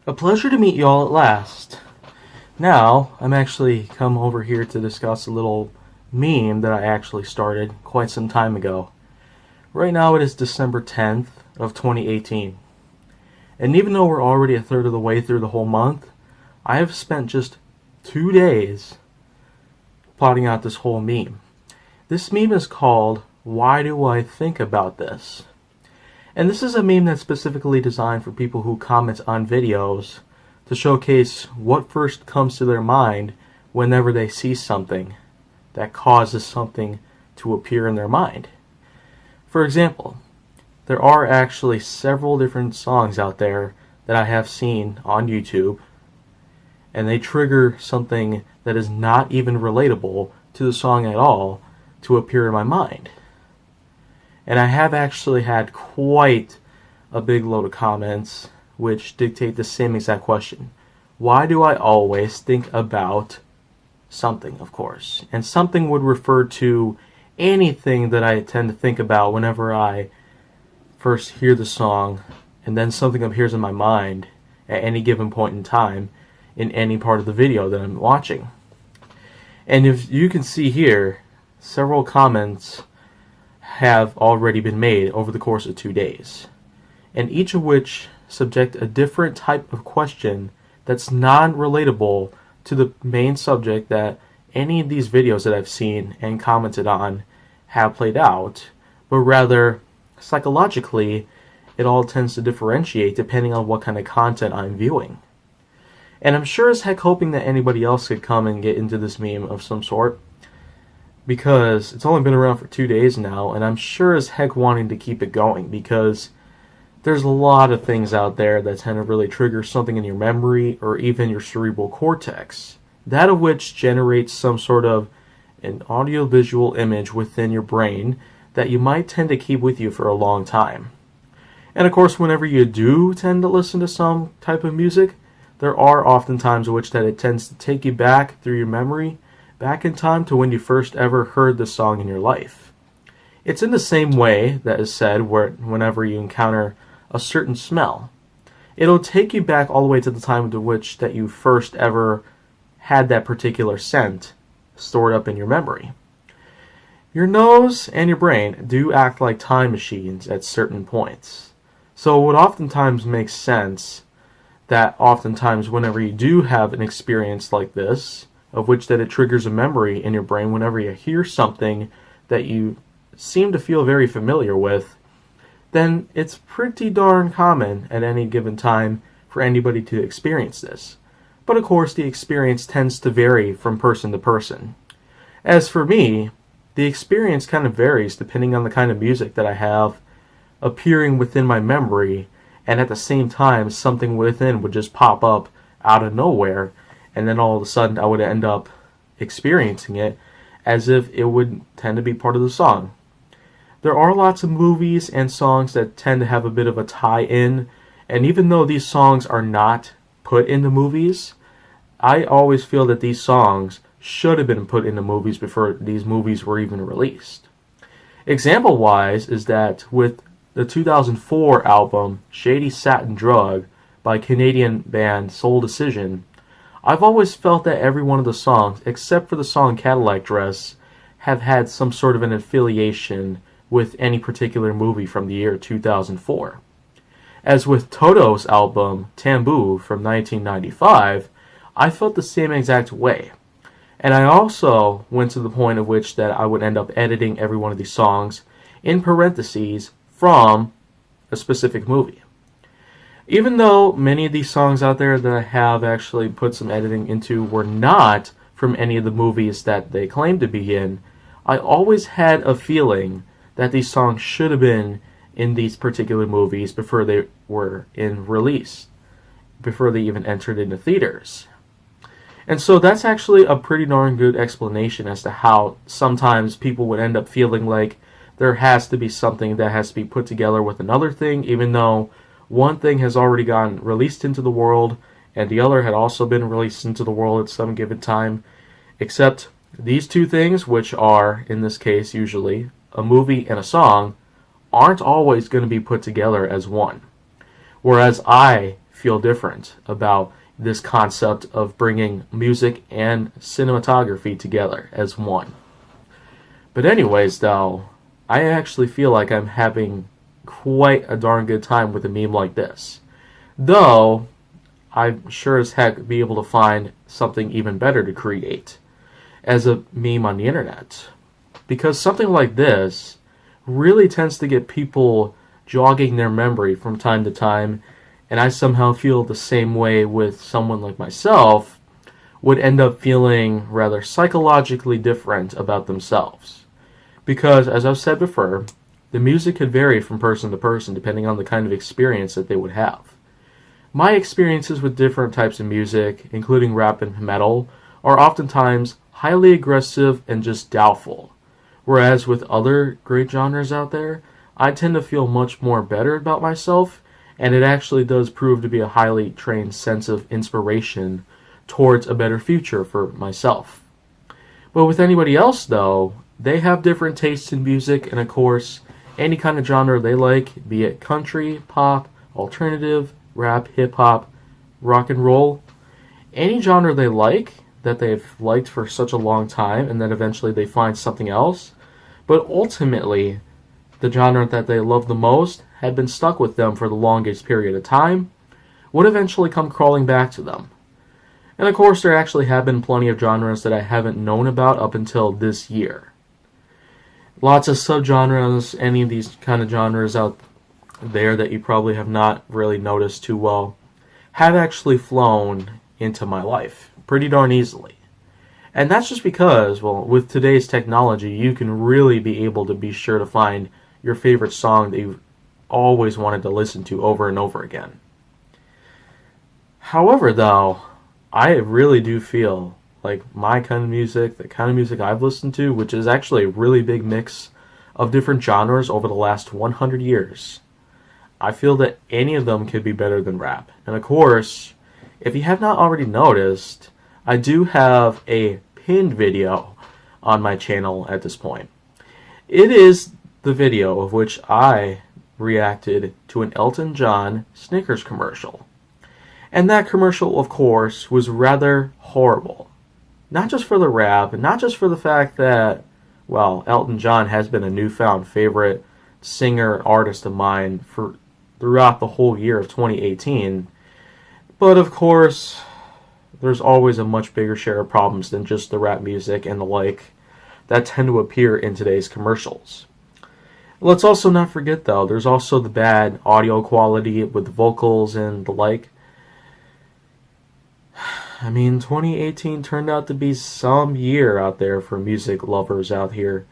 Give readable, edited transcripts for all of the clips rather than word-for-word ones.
A pleasure to meet you all at last. Now, I'm actually come over here to discuss a little meme that I actually started quite some time ago. Right now it is December 10th of 2018. And even though we're already a third of the way through the whole month, I have spent just 2 days plotting out this whole meme. This meme is called Why Do I Think About This? And this is a meme that's specifically designed for people who comment on videos to showcase what first comes to their mind whenever they see something that causes something to appear in their mind. For example, there are actually several different songs out there that I have seen on YouTube, and they trigger something that is not even relatable to the song at all to appear in my mind. And I have actually had quite a big load of comments which dictate the same exact question. Why do I always think about something, of course? And something would refer to anything that I tend to think about whenever I first hear the song, and then something appears in my mind at any given point in time in any part of the video that I'm watching. And if you can see here, several comments have already been made over the course of 2 days, and each of which subject a different type of question that's non-relatable to the main subject that any of these videos that I've seen and commented on have played out, but rather psychologically it all tends to differentiate depending on what kind of content I'm viewing. And I'm sure as heck hoping that anybody else could come and get into this meme of some sort, because it's only been around for 2 days now, and I'm sure as heck wanting to keep it going, because there's a lot of things out there that tend to really trigger something in your memory or even your cerebral cortex, that of which generates some sort of an audiovisual image within your brain that you might tend to keep with you for a long time. And of course, whenever you do tend to listen to some type of music, there are often times in which that it tends to take you back through your memory, back in time to when you first ever heard the song in your life. It's in the same way that is said whenever you encounter a certain smell. It'll take you back all the way to the time to which that you first ever had that particular scent stored up in your memory. Your nose and your brain do act like time machines at certain points. So it would oftentimes make sense that oftentimes whenever you do have an experience like this, of which that it triggers a memory in your brain whenever you hear something that you seem to feel very familiar with, then it's pretty darn common at any given time for anybody to experience this. But of course, the experience tends to vary from person to person. As for me, the experience kind of varies depending on the kind of music that I have appearing within my memory, and at the same time, something within would just pop up out of nowhere, and then all of a sudden I would end up experiencing it as if it would tend to be part of the song. There are lots of movies and songs that tend to have a bit of a tie-in, and even though these songs are not put in the movies, I always feel that these songs should have been put in the movies before these movies were even released. Example-wise is that with the 2004 album Shady Satin Drug by Canadian band Soul Decision, I've always felt that every one of the songs, except for the song Cadillac Dress, have had some sort of an affiliation with any particular movie from the year 2004. As with Toto's album Tamboo from 1995, I felt the same exact way. And I also went to the point of which that I would end up editing every one of these songs in parentheses from a specific movie. Even though many of these songs out there that I have actually put some editing into were not from any of the movies that they claim to be in, I always had a feeling that these songs should have been in these particular movies before they were in release, before they even entered into theaters. And so that's actually a pretty darn good explanation as to how sometimes people would end up feeling like there has to be something that has to be put together with another thing, even though one thing has already gotten released into the world and the other had also been released into the world at some given time, except these two things, which are, in this case, usually a movie and a song, aren't always going to be put together as one. Whereas I feel different about this concept of bringing music and cinematography together as one. But anyways, though, I actually feel like I'm having quite a darn good time with a meme like this. Though, I'm sure as heck be able to find something even better to create as a meme on the internet. Because something like this really tends to get people jogging their memory from time to time, and I somehow feel the same way with someone like myself would end up feeling rather psychologically different about themselves. Because, as I've said before, the music could vary from person to person depending on the kind of experience that they would have. My experiences with different types of music, including rap and metal, are oftentimes highly aggressive and just doubtful. Whereas with other great genres out there, I tend to feel much more better about myself, and it actually does prove to be a highly trained sense of inspiration towards a better future for myself. But with anybody else, though, they have different tastes in music, and of course, any kind of genre they like, be it country, pop, alternative, rap, hip-hop, rock and roll, any genre they like that they've liked for such a long time, and then eventually they find something else, but ultimately, the genre that they love the most had been stuck with them for the longest period of time, would eventually come crawling back to them. And of course, there actually have been plenty of genres that I haven't known about up until this year. Lots of subgenres, any of these kind of genres out there that you probably have not really noticed too well, have actually flown into my life pretty darn easily. And that's just because, well, with today's technology, you can really be able to be sure to find your favorite song that you've always wanted to listen to over and over again. However, though, I really do feel like my kind of music, the kind of music I've listened to, which is actually a really big mix of different genres over the last 100 years, I feel that any of them could be better than rap. And of course, if you have not already noticed, I do have a pinned video on my channel at this point. It is the video of which I reacted to an Elton John Snickers commercial. And that commercial, of course, was rather horrible. Not just for the rap, and not just for the fact that, well, Elton John has been a newfound favorite singer, artist of mine throughout the whole year of 2018, but of course, there's always a much bigger share of problems than just the rap music and the like that tend to appear in today's commercials. Let's also not forget, though, there's also the bad audio quality with the vocals and the like. I mean, 2018 turned out to be some year out there for music lovers out here.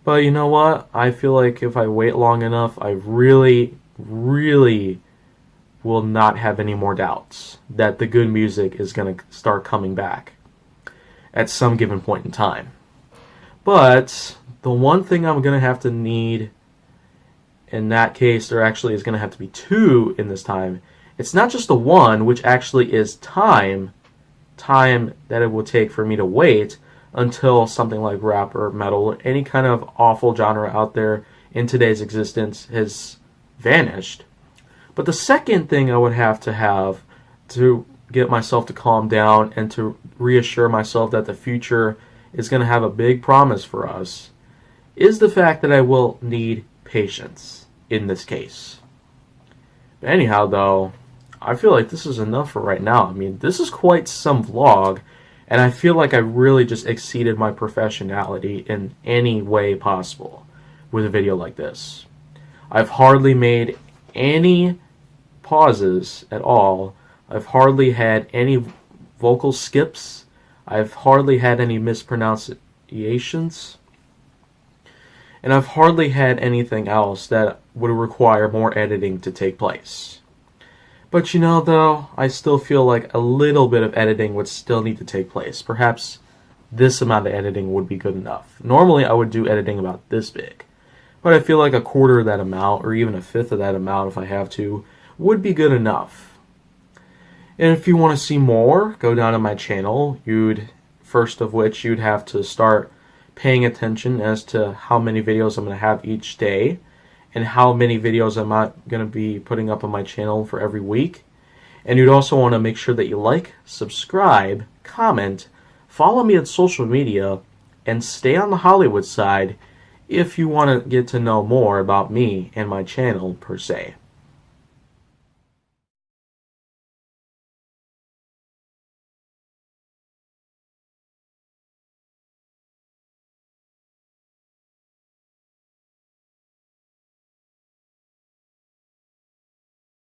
But you know what? I feel like if I wait long enough, I really will not have any more doubts that the good music is going to start coming back at some given point in time. But the one thing I'm going to have to need in that case, there actually is going to have to be two in this time. It's not just the one, which actually is time that it will take for me to wait until something like rap or metal or any kind of awful genre out there in today's existence has vanished. But the second thing I would have to get myself to calm down and to reassure myself that the future is going to have a big promise for us is the fact that I will need patience in this case. But anyhow, though, I feel like this is enough for right now. I mean, this is quite some vlog, and I feel like I really just exceeded my professionality in any way possible with a video like this. I've hardly made any pauses at all. I've hardly had any vocal skips. I've hardly had any mispronunciations. And I've hardly had anything else that would require more editing to take place. But you know, though, I still feel like a little bit of editing would still need to take place. Perhaps this amount of editing would be good enough. Normally I would do editing about this big, but I feel like a quarter of that amount, or even a fifth of that amount if I have to, would be good enough. And if you want to see more, go down to my channel. First of which you'd have to start paying attention as to how many videos I'm going to have each day and how many videos I'm not going to be putting up on my channel for every week. And you'd also want to make sure that you like, subscribe, comment, follow me on social media, and stay on the Hollywood side if you want to get to know more about me and my channel per se.